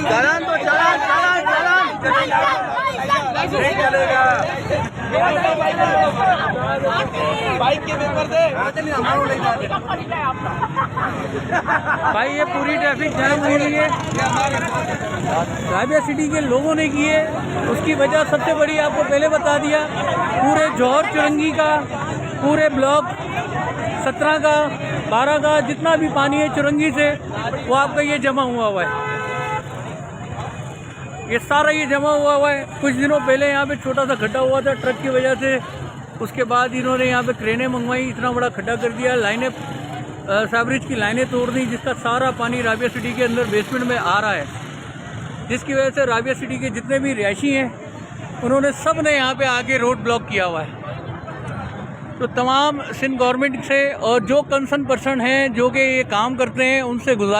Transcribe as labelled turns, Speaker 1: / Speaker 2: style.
Speaker 1: चालान तो चालान चालान चालान नहीं चलेगा। बाइक के पेपर दे
Speaker 2: भाई, ये पूरी ट्रैफिक जाम हो रही है, राबिया सिटी के लोगों ने की है। उसकी वजह सबसे बड़ी आपको पहले बता दिया, पूरे जौहर चुरंगी का, पूरे ब्लॉक 17 का 12 का जितना भी पानी है चुरंगी से, वो आपका ये जमा हुआ है, ये सारा ये जमा हुआ है। कुछ दिनों पहले यहाँ पे छोटा सा खड्डा हुआ था ट्रक की वजह से, उसके बाद इन्होंने यहाँ पे क्रेनें मंगवाई, इतना बड़ा खड्डा कर दिया, लाइनें साबरिज की लाइनें तोड़ दी, जिसका सारा पानी राबिया सिटी के अंदर बेसमेंट में आ रहा है, जिसकी वजह से राबिया सिटी के जितने भी रिहायशी हैं उन्होंने सब ने यहाँ पे आके रोड ब्लॉक किया हुआ है। तो तमाम सिंध गवर्नमेंट से और जो कंसर्न पर्सन हैं जो कि ये काम करते हैं उनसे गुजारिश